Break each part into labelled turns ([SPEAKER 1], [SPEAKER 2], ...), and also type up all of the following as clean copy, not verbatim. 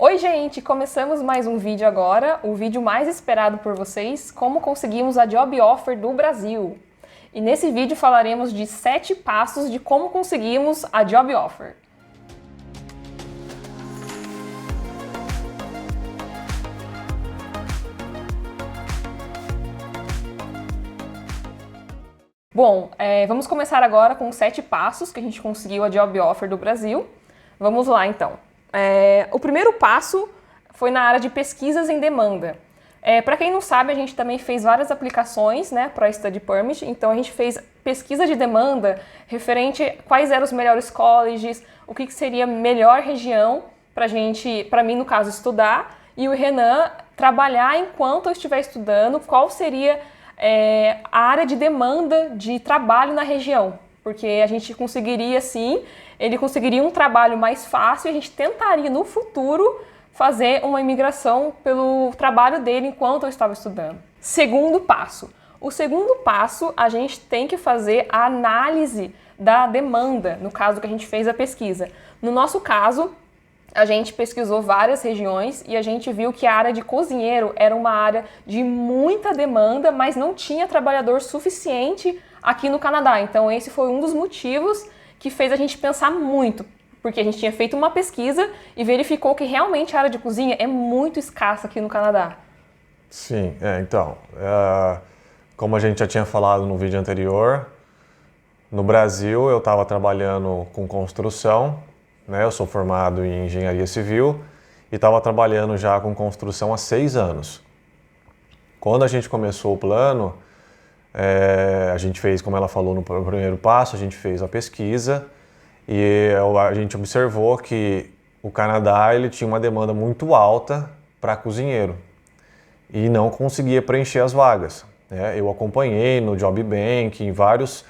[SPEAKER 1] Oi, gente! Começamos mais um vídeo agora, o vídeo mais esperado por vocês, como conseguimos a Job Offer do Brasil. E nesse vídeo falaremos de 7 passos de como conseguimos a Job Offer. Bom, vamos começar agora com os 7 passos que a gente conseguiu a Job Offer do Brasil. Vamos lá, então. O primeiro passo foi na área de pesquisas em demanda. Para quem não sabe, a gente também fez várias aplicações, né, para Study Permit. Então, a gente fez pesquisa de demanda referente a quais eram os melhores colleges, o que seria a melhor região para mim, no caso, estudar, e o Renan trabalhar enquanto eu estiver estudando, qual seria a área de demanda de trabalho na região, porque a gente conseguiria, sim, ele conseguiria um trabalho mais fácil e a gente tentaria, no futuro, fazer uma imigração pelo trabalho dele enquanto eu estava estudando. Segundo passo. O segundo passo, a gente tem que fazer a análise da demanda, no caso que a gente fez a pesquisa. No nosso caso, a gente pesquisou várias regiões e a gente viu que a área de cozinheiro era uma área de muita demanda, mas não tinha trabalhador suficiente aqui no Canadá. Então esse foi um dos motivos que fez a gente pensar muito, porque a gente tinha feito uma pesquisa e verificou que realmente a área de cozinha é muito escassa aqui no Canadá.
[SPEAKER 2] Sim, como a gente já tinha falado no vídeo anterior, no Brasil eu estava trabalhando com construção, né? Eu sou formado em engenharia civil e estava trabalhando já com construção há 6 anos. Quando a gente começou o plano, a gente fez, como ela falou no primeiro passo, a gente fez a pesquisa e a gente observou que o Canadá ele tinha uma demanda muito alta para cozinheiro e não conseguia preencher as vagas, né? Eu acompanhei no Job Bank, em vários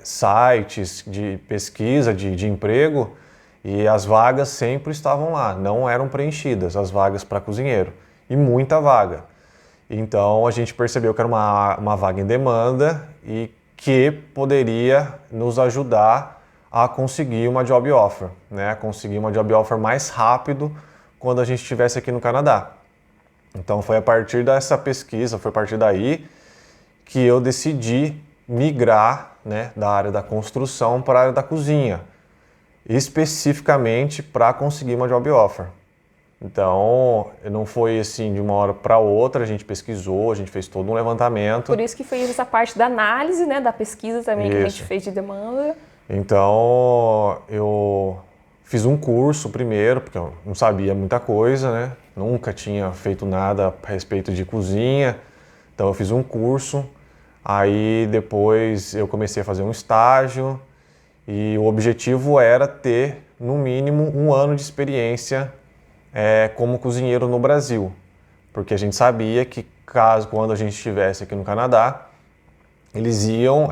[SPEAKER 2] sites de pesquisa de emprego, e as vagas sempre estavam lá, não eram preenchidas as vagas para cozinheiro, e muita vaga. Então a gente percebeu que era uma vaga em demanda e que poderia nos ajudar a conseguir uma job offer, né? Conseguir uma job offer mais rápido quando a gente estivesse aqui no Canadá. Então foi a partir dessa pesquisa, foi a partir daí que eu decidi migrar, né, da área da construção para a área da cozinha, especificamente para conseguir uma job offer. Então, não foi assim de uma hora para outra, a gente pesquisou, a gente fez todo um levantamento.
[SPEAKER 1] Por isso que fez essa parte da análise, né, da pesquisa também que a gente fez de demanda.
[SPEAKER 2] Então, eu fiz um curso primeiro, porque eu não sabia muita coisa, né? Nunca tinha feito nada a respeito de cozinha. Então, eu fiz um curso, aí depois eu comecei a fazer um estágio e o objetivo era ter, no mínimo, 1 ano de experiência como cozinheiro no Brasil, porque a gente sabia que quando a gente estivesse aqui no Canadá, eles iam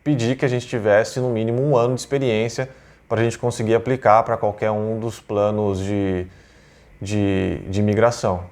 [SPEAKER 2] pedir que a gente tivesse no mínimo 1 ano de experiência para a gente conseguir aplicar para qualquer um dos planos de imigração.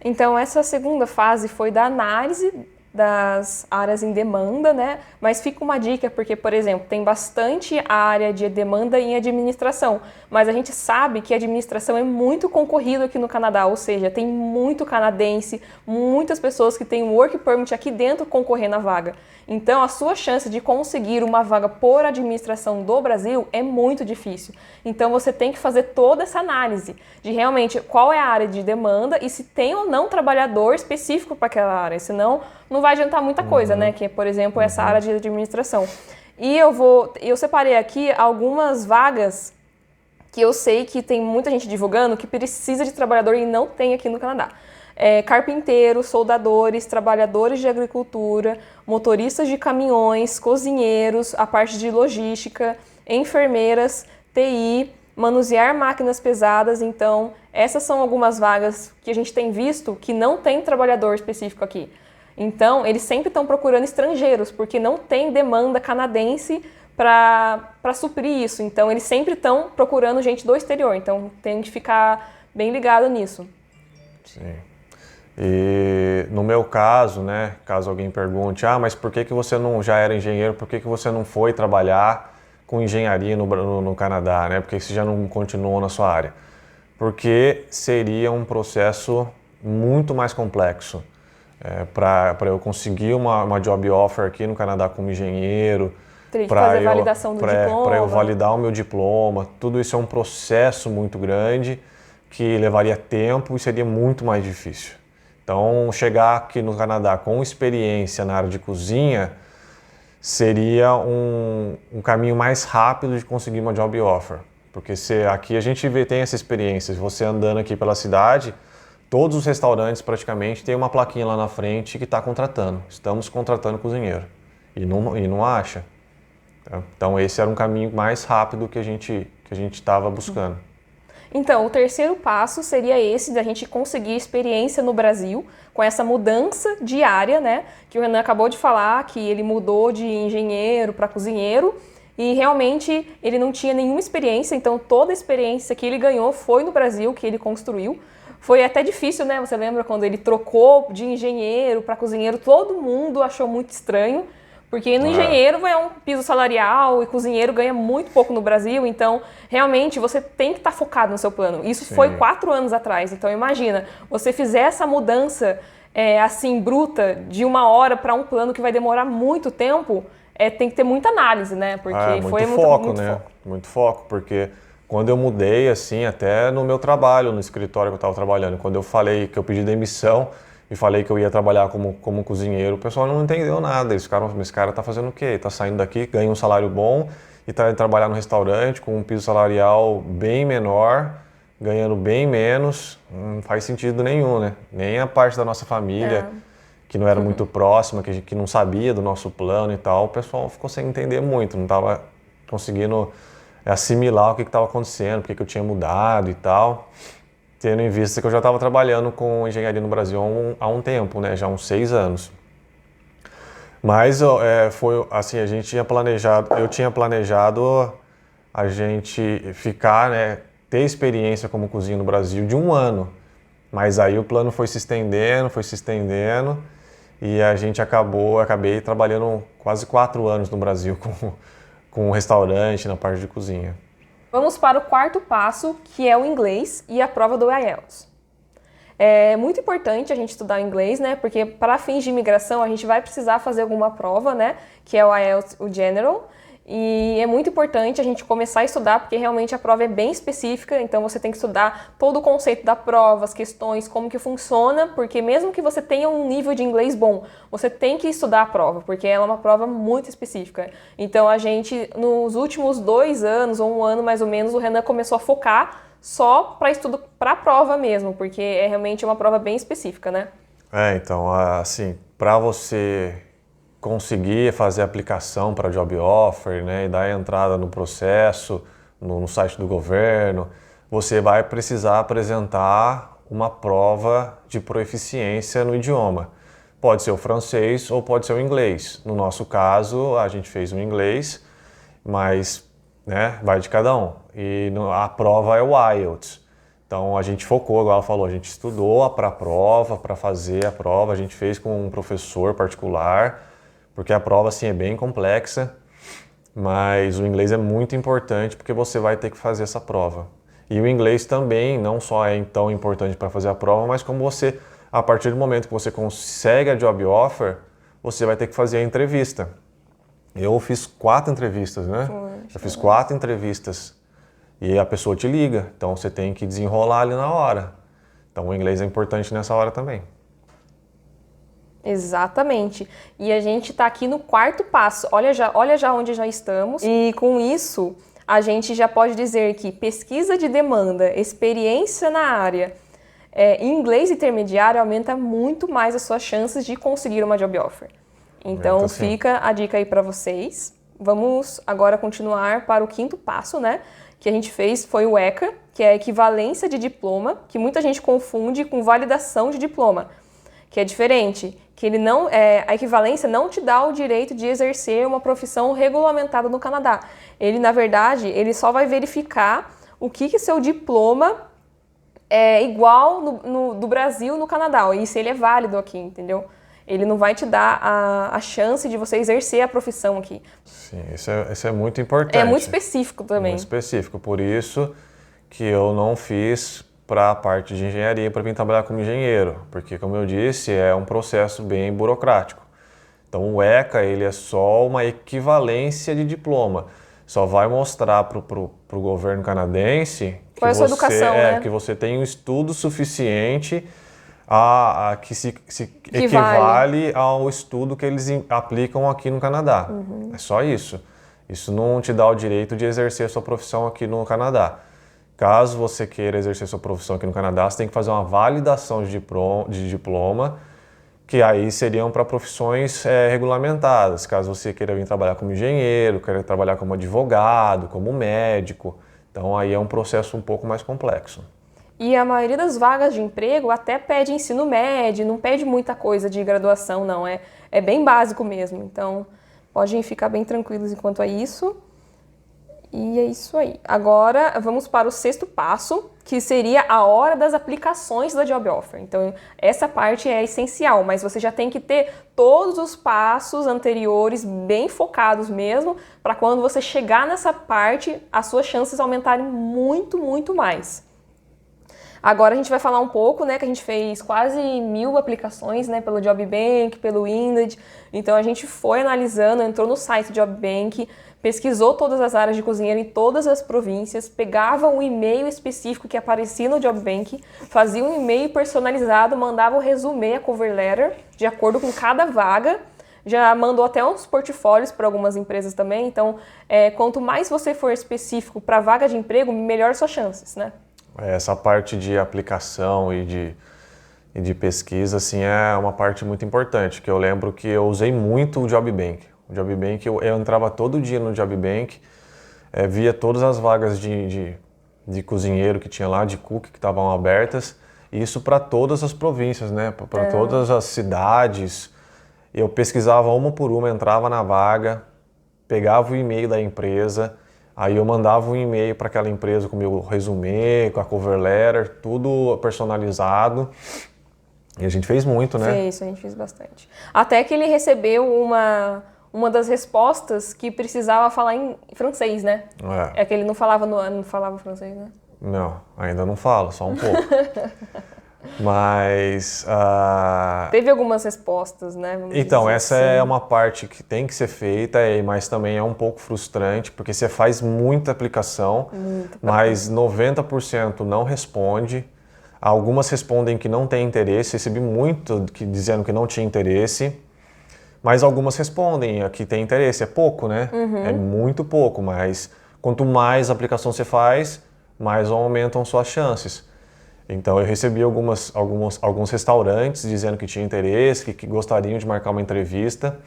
[SPEAKER 1] Então essa segunda fase foi da análise das áreas em demanda, né? Mas fica uma dica, porque, por exemplo, tem bastante área de demanda em administração, mas a gente sabe que a administração é muito concorrido aqui no Canadá, ou seja, tem muito canadense, muitas pessoas que têm work permit aqui dentro concorrendo à vaga. Então, a sua chance de conseguir uma vaga por administração do Brasil é muito difícil. Então, você tem que fazer toda essa análise de realmente qual é a área de demanda e se tem ou não trabalhador específico para aquela área, senão não vai adiantar muita coisa, né? Que é, por exemplo, essa área de administração. E eu separei aqui algumas vagas que eu sei que tem muita gente divulgando que precisa de trabalhador e não tem aqui no Canadá. Carpinteiros, soldadores, trabalhadores de agricultura, motoristas de caminhões, cozinheiros, a parte de logística, enfermeiras, TI, manusear máquinas pesadas. Então, essas são algumas vagas que a gente tem visto que não tem trabalhador específico aqui. Então, eles sempre estão procurando estrangeiros, porque não tem demanda canadense para suprir isso. Então, eles sempre estão procurando gente do exterior. Então, tem que ficar bem ligado nisso.
[SPEAKER 2] Sim. E no meu caso, né, caso alguém pergunte, mas por que você não já era engenheiro, por que você não foi trabalhar com engenharia no Canadá, né? Por que você já não continuou na sua área? porque seria um processo muito mais complexo. Para eu conseguir uma job offer aqui no Canadá como engenheiro,
[SPEAKER 1] Teria que fazer validação do diploma.
[SPEAKER 2] Para eu validar o meu diploma, tudo isso é um processo muito grande que levaria tempo e seria muito mais difícil. Então, chegar aqui no Canadá com experiência na área de cozinha seria um caminho mais rápido de conseguir uma job offer. Porque aqui a gente tem essa experiência, você andando aqui pela cidade, todos os restaurantes praticamente têm uma plaquinha lá na frente que está contratando. Estamos contratando cozinheiro. E não acha. Então esse era um caminho mais rápido que a gente estava buscando.
[SPEAKER 1] Então, o terceiro passo seria esse, da gente conseguir experiência no Brasil, com essa mudança de área, né? Que o Renan acabou de falar, que ele mudou de engenheiro para cozinheiro, e realmente ele não tinha nenhuma experiência, então toda a experiência que ele ganhou foi no Brasil, que ele construiu. Foi até difícil, né? Você lembra quando ele trocou de engenheiro para cozinheiro, todo mundo achou muito estranho, porque no engenheiro é um piso salarial e cozinheiro ganha muito pouco no Brasil, então realmente você tem que estar focado no seu plano. Isso Sim. foi 4 anos atrás, então imagina, você fizer essa mudança assim, bruta, de uma hora para um plano que vai demorar muito tempo, tem que ter muita análise, né? Porque
[SPEAKER 2] muito
[SPEAKER 1] foi
[SPEAKER 2] foco,
[SPEAKER 1] muito
[SPEAKER 2] né?
[SPEAKER 1] foco.
[SPEAKER 2] Muito foco, porque quando eu mudei, assim, até no meu trabalho, no escritório que eu estava trabalhando, quando eu falei que eu pedi demissão e falei que eu ia trabalhar como cozinheiro, o pessoal não entendeu nada. Eles ficaram, esse cara tá fazendo o quê? Ele tá saindo daqui, ganha um salário bom e tá indo trabalhar no restaurante com um piso salarial bem menor, ganhando bem menos. Não faz sentido nenhum, né? Nem a parte da nossa família, que não era muito próxima, que não sabia do nosso plano e tal, o pessoal ficou sem entender muito, não estava conseguindo assimilar o que estava acontecendo, porque eu tinha mudado e tal. Tendo em vista que eu já estava trabalhando com engenharia no Brasil há um tempo, né? Já há uns 6 anos. Mas foi assim, eu tinha planejado a gente ficar, né, ter experiência como cozinha no Brasil de 1 ano. Mas aí o plano foi se estendendo e a gente acabei trabalhando quase 4 anos no Brasil com um restaurante na parte de cozinha.
[SPEAKER 1] Vamos para o quarto passo, que é o inglês e a prova do IELTS. É muito importante a gente estudar inglês, né? Porque para fins de imigração a gente vai precisar fazer alguma prova, né? Que é o IELTS, o General. E é muito importante a gente começar a estudar, porque realmente a prova é bem específica, então você tem que estudar todo o conceito da prova, as questões, como que funciona, porque mesmo que você tenha um nível de inglês bom, você tem que estudar a prova, porque ela é uma prova muito específica. Então a gente, nos últimos 2 anos, ou 1 ano mais ou menos, o Renan começou a focar só para estudo para a prova mesmo, porque é realmente uma prova bem específica, né?
[SPEAKER 2] Então, assim, para você conseguir fazer a aplicação para job offer, né, e dar a entrada no processo, no site do governo, você vai precisar apresentar uma prova de proficiência no idioma. Pode ser o francês ou pode ser o inglês. No nosso caso, a gente fez o inglês, mas, né, vai de cada um. E a prova é o IELTS. Então a gente focou, igual ela falou, a gente estudou para a prova, para fazer a prova, a gente fez com um professor particular, porque a prova assim é bem complexa, mas o inglês é muito importante porque você vai ter que fazer essa prova. E o inglês também não só é tão importante para fazer a prova, mas como você, a partir do momento que você consegue a job offer, você vai ter que fazer a entrevista. Eu fiz 4 entrevistas, né? Eu fiz 4 entrevistas e a pessoa te liga, então você tem que desenrolar ali na hora. Então o inglês é importante nessa hora também.
[SPEAKER 1] Exatamente. E a gente está aqui no quarto passo. Olha já onde já estamos. E com isso, a gente já pode dizer que pesquisa de demanda, experiência na área, inglês intermediário aumenta muito mais as suas chances de conseguir uma job offer. Então fica a dica aí para vocês. Vamos agora continuar para o quinto passo, né? Que a gente fez foi o ECA, que é a equivalência de diploma, que muita gente confunde com validação de diploma, que é diferente. Que ele não, a equivalência não te dá o direito de exercer uma profissão regulamentada no Canadá. Ele, na verdade, ele só vai verificar o que seu diploma é igual do Brasil no Canadá, e se ele é válido aqui, entendeu? Ele não vai te dar a chance de você exercer a profissão aqui.
[SPEAKER 2] Sim, isso é muito importante.
[SPEAKER 1] É muito específico também.
[SPEAKER 2] Muito específico, por isso que eu não fiz para a parte de engenharia para vir trabalhar como engenheiro, porque, como eu disse, é um processo bem burocrático. Então, o ECA ele é só uma equivalência de diploma. Só vai mostrar para o governo canadense
[SPEAKER 1] qual é a sua educação, né?
[SPEAKER 2] que você tem um estudo suficiente que equivale ao estudo que eles aplicam aqui no Canadá. É só isso. Isso não te dá o direito de exercer a sua profissão aqui no Canadá. Caso você queira exercer sua profissão aqui no Canadá, você tem que fazer uma validação de diploma, que aí seriam para profissões regulamentadas. Caso você queira vir trabalhar como engenheiro, queira trabalhar como advogado, como médico. Então aí é um processo um pouco mais complexo.
[SPEAKER 1] E a maioria das vagas de emprego até pede ensino médio, não pede muita coisa de graduação, não. É bem básico mesmo. Então, podem ficar bem tranquilos enquanto a isso. E é isso aí. Agora, vamos para o 6º passo, que seria a hora das aplicações da Job Offer. Então, essa parte é essencial, mas você já tem que ter todos os passos anteriores bem focados mesmo, para quando você chegar nessa parte, as suas chances aumentarem muito, muito mais. Agora a gente vai falar um pouco, né, que a gente fez quase 1000 aplicações, né, pelo JobBank, pelo Indeed. Então a gente foi analisando, entrou no site JobBank, pesquisou todas as áreas de cozinheiro em todas as províncias, pegava um e-mail específico que aparecia no JobBank, fazia um e-mail personalizado, mandava o resumê, a cover letter, de acordo com cada vaga. Já mandou até uns portfólios para algumas empresas também. Então, quanto mais você for específico para vaga de emprego, melhor suas chances, né?
[SPEAKER 2] Essa parte de aplicação e de pesquisa assim, é uma parte muito importante, que eu lembro que eu usei muito o JobBank. O JobBank, eu entrava todo dia no JobBank, via todas as vagas de cozinheiro que tinha lá, de cook que estavam abertas, e isso para todas as províncias, né? Para todas as cidades. Eu pesquisava uma por uma, entrava na vaga, pegava o e-mail da empresa, aí eu mandava um e-mail para aquela empresa com o meu resumê, com a cover letter, tudo personalizado. E a gente fez muito, né?
[SPEAKER 1] Fez, a gente fez bastante. Até que ele recebeu uma das respostas que precisava falar em francês, né? É que ele não falava francês, né?
[SPEAKER 2] Não, ainda não falo, só um pouco. Mas...
[SPEAKER 1] Teve algumas respostas, né?
[SPEAKER 2] Então, essa é uma parte que tem que ser feita, mas também é um pouco frustrante, porque você faz muita aplicação, mas 90% não responde. Algumas respondem que não tem interesse, recebi muito dizendo que não tinha interesse, mas algumas respondem que tem interesse. É pouco, né? É muito pouco, mas quanto mais aplicação você faz, mais aumentam suas chances. Então eu recebi alguns restaurantes dizendo que tinha interesse, que gostariam de marcar uma entrevista.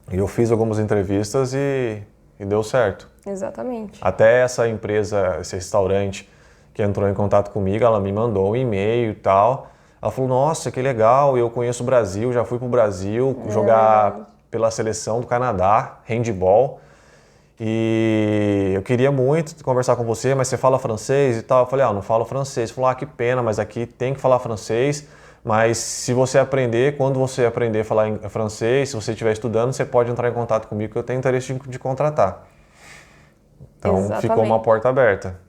[SPEAKER 2] E eu fiz algumas entrevistas e deu certo.
[SPEAKER 1] Exatamente.
[SPEAKER 2] Até essa empresa, esse restaurante que entrou em contato comigo, ela me mandou um e-mail e tal. Ela falou, nossa, que legal, eu conheço o Brasil, já fui pro Brasil jogar pela seleção do Canadá, handball. E eu queria muito conversar com você, mas você fala francês e tal. Eu falei, não falo francês. Ele falou, que pena, mas aqui tem que falar francês. Mas se você aprender, quando você aprender a falar francês, se você estiver estudando, você pode entrar em contato comigo que eu tenho interesse de contratar. Então,
[SPEAKER 1] exatamente,
[SPEAKER 2] ficou uma porta aberta.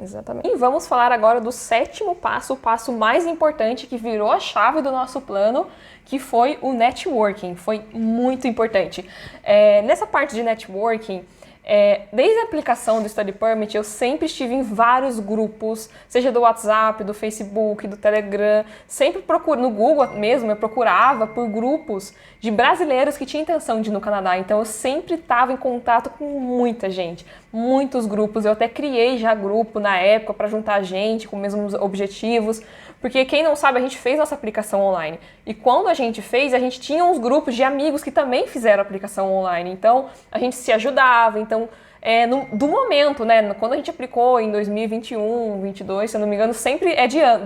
[SPEAKER 1] Exatamente. E vamos falar agora do 7º passo, o passo mais importante que virou a chave do nosso plano, que foi o networking. Foi muito importante. Nessa parte de networking, desde a aplicação do Study Permit, eu sempre estive em vários grupos, seja do WhatsApp, do Facebook, do Telegram, sempre no Google mesmo, eu procurava por grupos de brasileiros que tinham intenção de ir no Canadá, então eu sempre estava em contato com muita gente, muitos grupos, eu até criei já grupo na época para juntar gente com os mesmos objetivos, porque quem não sabe, a gente fez nossa aplicação online, e quando a gente fez, a gente tinha uns grupos de amigos que também fizeram a aplicação online, então a gente se ajudava, então do momento, né, quando a gente aplicou em 2021, 2022, se eu não me engano, sempre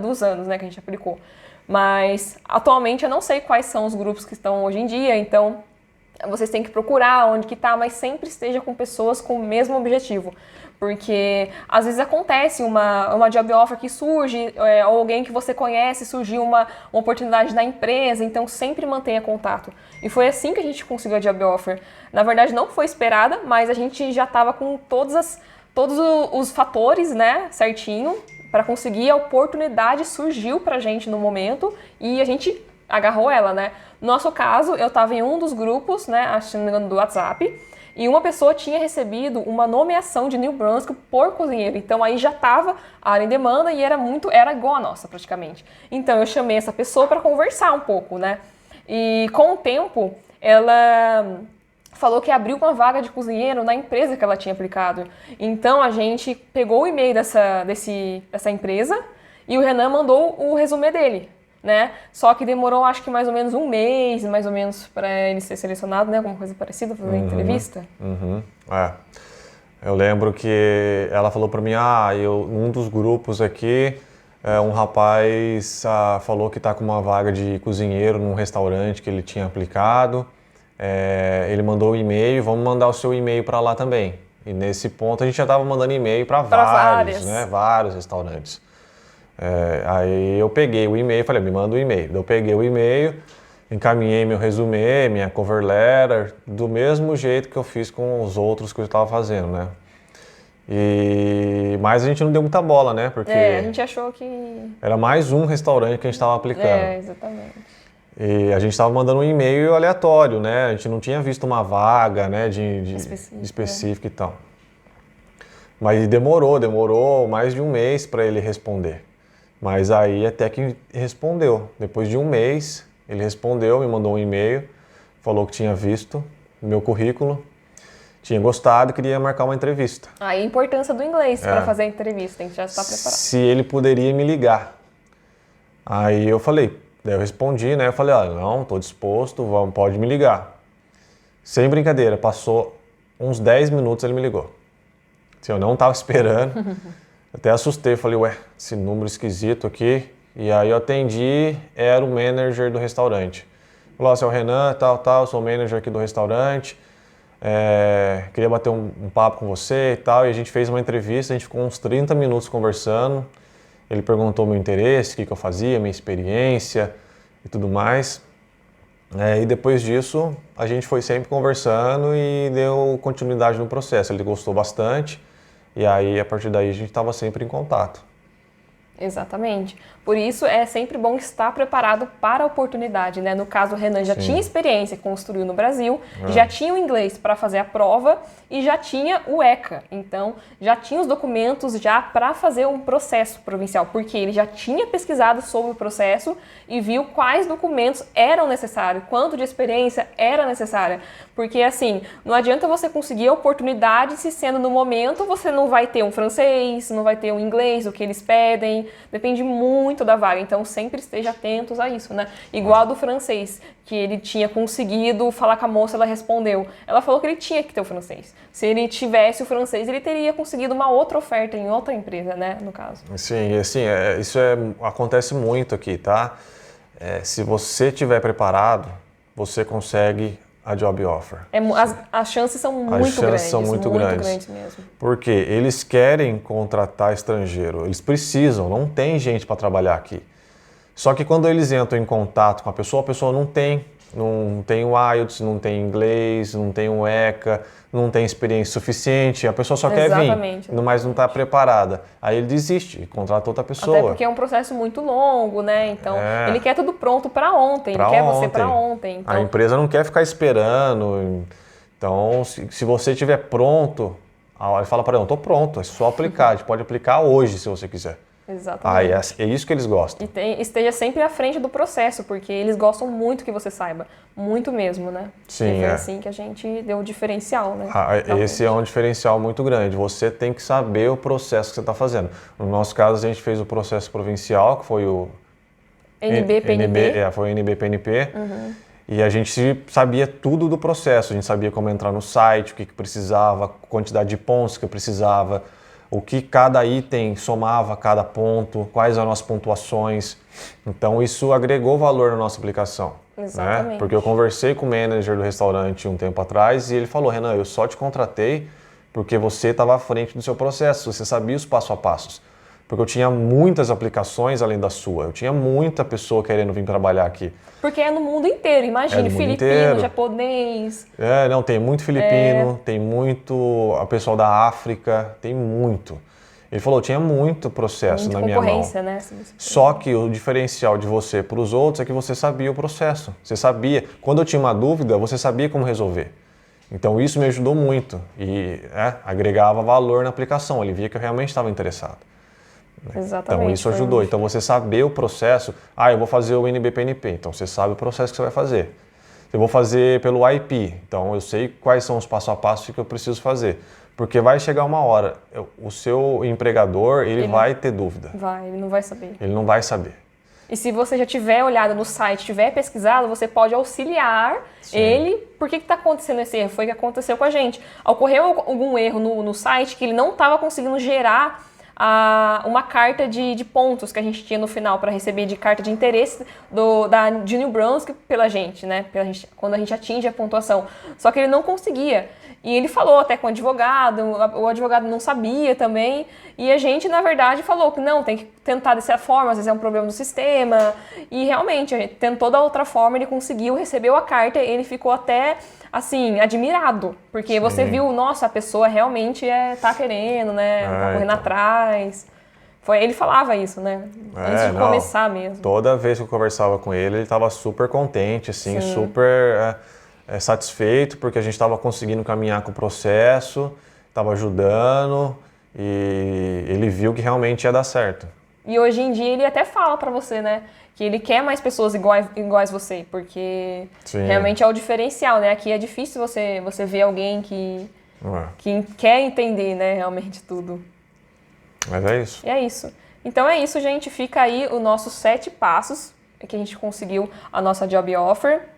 [SPEAKER 1] dos anos, né, que a gente aplicou. Mas atualmente eu não sei quais são os grupos que estão hoje em dia, então vocês têm que procurar onde que tá, mas sempre esteja com pessoas com o mesmo objetivo. Porque às vezes acontece uma job offer que surge, ou alguém que você conhece, surgiu uma oportunidade na empresa, então sempre mantenha contato. E foi assim que a gente conseguiu a job offer. Na verdade não foi esperada, mas a gente já estava com todas as todos os fatores, né, certinho, para conseguir a oportunidade surgiu pra gente no momento e a gente agarrou ela, né? No nosso caso, eu estava em um dos grupos, né, acho que não me engano, do WhatsApp, e uma pessoa tinha recebido uma nomeação de New Brunswick por cozinheiro. Então aí já estava a área em demanda e era igual a nossa praticamente. Então eu chamei essa pessoa para conversar um pouco, né? E com o tempo, ela falou que abriu uma vaga de cozinheiro na empresa que ela tinha aplicado. Então a gente pegou o e-mail dessa empresa e o Renan mandou o resumê dele, né? Só que demorou acho que mais ou menos um mês, mais ou menos, para ele ser selecionado, né? Alguma coisa parecida, fazer entrevista.
[SPEAKER 2] É. Eu lembro que ela falou para mim, num dos grupos aqui, um rapaz falou que está com uma vaga de cozinheiro num restaurante que ele tinha aplicado. Ele mandou o e-mail, vamos mandar o seu e-mail para lá também. E nesse ponto a gente já estava mandando e-mail para vários, né? Vários restaurantes. Aí eu peguei o e-mail, falei, me manda o e-mail. Eu peguei o e-mail, encaminhei meu resumê, minha cover letter, do mesmo jeito que eu fiz com os outros que eu estava fazendo, né? Mas a gente não deu muita bola, né? Porque
[SPEAKER 1] a gente achou que
[SPEAKER 2] era mais um restaurante que a gente estava aplicando.
[SPEAKER 1] Exatamente.
[SPEAKER 2] E a gente estava mandando um e-mail aleatório, né? A gente não tinha visto uma vaga, né, específica e tal. Mas demorou mais de um mês para ele responder. Mas aí até que respondeu. Depois de um mês, ele respondeu, me mandou um e-mail, falou que tinha visto meu currículo, tinha gostado e queria marcar uma entrevista.
[SPEAKER 1] Aí a importância do inglês para fazer a entrevista, tem que já estar preparado.
[SPEAKER 2] Se ele poderia me ligar. Aí eu falei... Daí eu respondi, né? Eu falei, não, estou disposto, pode me ligar. Sem brincadeira, passou uns 10 minutos ele me ligou. Assim, eu não estava esperando, até assustei, falei, esse número esquisito aqui. E aí eu atendi, era o manager do restaurante. Falou, é o Renan, tal, sou o manager aqui do restaurante. Queria bater um papo com você e tal. E a gente fez uma entrevista, a gente ficou uns 30 minutos conversando. Ele perguntou meu interesse, o que eu fazia, minha experiência e tudo mais. E depois disso, a gente foi sempre conversando e deu continuidade no processo. Ele gostou bastante e aí, a partir daí, a gente estava sempre em contato.
[SPEAKER 1] Exatamente. Por isso, é sempre bom estar preparado para a oportunidade, né? No caso, o Renan já tinha experiência, construiu no Brasil, já tinha o inglês para fazer a prova e já tinha o ECA. Então, já tinha os documentos já para fazer um processo provincial, porque ele já tinha pesquisado sobre o processo e viu quais documentos eram necessários, quanto de experiência era necessária. Porque, assim, não adianta você conseguir a oportunidade se sendo no momento você não vai ter um francês, não vai ter um inglês, o que eles pedem, depende muito da vaga, então sempre esteja atentos a isso, né? Igual do francês, que ele tinha conseguido falar com a moça, ela respondeu. Ela falou que ele tinha que ter o francês. Se ele tivesse o francês, ele teria conseguido uma outra oferta em outra empresa, né, no caso.
[SPEAKER 2] Sim, assim, isso acontece muito aqui, tá? Se você estiver preparado, você consegue a job offer.
[SPEAKER 1] As chances são muito grandes. São muito grandes mesmo.
[SPEAKER 2] Porque eles querem contratar estrangeiro, eles precisam, não tem gente para trabalhar aqui. Só que quando eles entram em contato com a pessoa não tem o IELTS, não tem inglês, não tem o ECA, não tem experiência suficiente, a pessoa só quer vir, mas não está preparada. Aí ele desiste e contrata outra pessoa.
[SPEAKER 1] Até porque é um processo muito longo, né? Então, ele quer tudo pronto para ontem, ele quer você para ontem. Então...
[SPEAKER 2] A empresa não quer ficar esperando. Então, se você estiver pronto, ele fala para ele, estou pronto, é só aplicar, a gente pode aplicar hoje se você quiser.
[SPEAKER 1] Exatamente.
[SPEAKER 2] É isso que eles gostam.
[SPEAKER 1] E esteja sempre à frente do processo, porque eles gostam muito que você saiba. Muito mesmo, né?
[SPEAKER 2] Sim,
[SPEAKER 1] e foi assim que a gente deu o diferencial, né?
[SPEAKER 2] Esse é um diferencial muito grande. Você tem que saber o processo que você está fazendo. No nosso caso, a gente fez o processo provincial, que foi o...
[SPEAKER 1] NB-PNP.
[SPEAKER 2] Foi o NB-PNP. E a gente sabia tudo do processo. A gente sabia como entrar no site, o que precisava, a quantidade de pontos que precisava, o que cada item somava a cada ponto, quais eram as pontuações. Então isso agregou valor na nossa aplicação.
[SPEAKER 1] Exatamente.
[SPEAKER 2] Né? Porque eu conversei com o manager do restaurante um tempo atrás e ele falou, Renan, eu só te contratei porque você estava à frente do seu processo, você sabia os passo a passos. Porque eu tinha muitas aplicações além da sua. Eu tinha muita pessoa querendo vir trabalhar aqui.
[SPEAKER 1] Porque é no mundo inteiro, imagine,
[SPEAKER 2] no mundo
[SPEAKER 1] filipino,
[SPEAKER 2] inteiro.
[SPEAKER 1] japonês.
[SPEAKER 2] Não, tem muito filipino, tem muito a pessoal da África, tem muito. Ele falou, tinha muito processo na minha mão.
[SPEAKER 1] Concorrência, né?
[SPEAKER 2] Só que o diferencial de você para os outros é que você sabia o processo. Você sabia. Quando eu tinha uma dúvida, você sabia como resolver. Então isso me ajudou muito e agregava valor na aplicação. Ele via que eu realmente estava interessado.
[SPEAKER 1] Exatamente.
[SPEAKER 2] Então isso ajudou. Então você saber o processo, eu vou fazer o NBPNP, então você sabe o processo que você vai fazer. Eu vou fazer pelo IP, então eu sei quais são os passo a passo que eu preciso fazer. Porque vai chegar uma hora, o seu empregador, ele vai ter dúvida.
[SPEAKER 1] Ele não vai saber.
[SPEAKER 2] Ele não vai saber.
[SPEAKER 1] E se você já tiver olhado no site, tiver pesquisado, você pode auxiliar ele. Por que está acontecendo esse erro? Foi o que aconteceu com a gente. Ocorreu algum erro no site que ele não estava conseguindo gerar uma carta de pontos que a gente tinha no final para receber de carta de interesse de New Brunswick pela gente, né? Quando a gente atinge a pontuação. Só que ele não conseguia. E ele falou até com o advogado não sabia também, e a gente, na verdade, falou que não, tem que tentar dessa forma, às vezes é um problema do sistema, e realmente, a gente tentou da outra forma, ele conseguiu, recebeu a carta, ele ficou até, assim, admirado, porque você viu, nossa, a pessoa realmente tá querendo, né, tá correndo atrás. Ele falava isso, né, antes de começar mesmo.
[SPEAKER 2] Toda vez que eu conversava com ele estava super contente, assim, super... satisfeito porque a gente estava conseguindo caminhar com o processo, estava ajudando e ele viu que realmente ia dar certo.
[SPEAKER 1] E hoje em dia ele até fala para você, né, que ele quer mais pessoas iguais você, porque realmente é o diferencial, né? Aqui é difícil você ver alguém que quer entender, né, realmente tudo.
[SPEAKER 2] Mas é isso.
[SPEAKER 1] E é isso. Então é isso, gente. Fica aí os nossos 7 passos que a gente conseguiu a nossa Job Offer.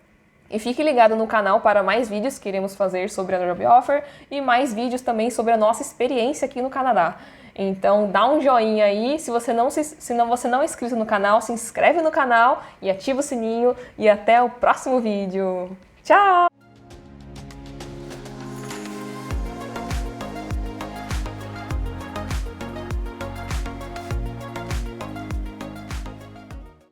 [SPEAKER 1] E fique ligado no canal para mais vídeos que iremos fazer sobre a Job Offer e mais vídeos também sobre a nossa experiência aqui no Canadá. Então dá um joinha aí, se você não é inscrito no canal, se inscreve no canal e ativa o sininho e até o próximo vídeo. Tchau!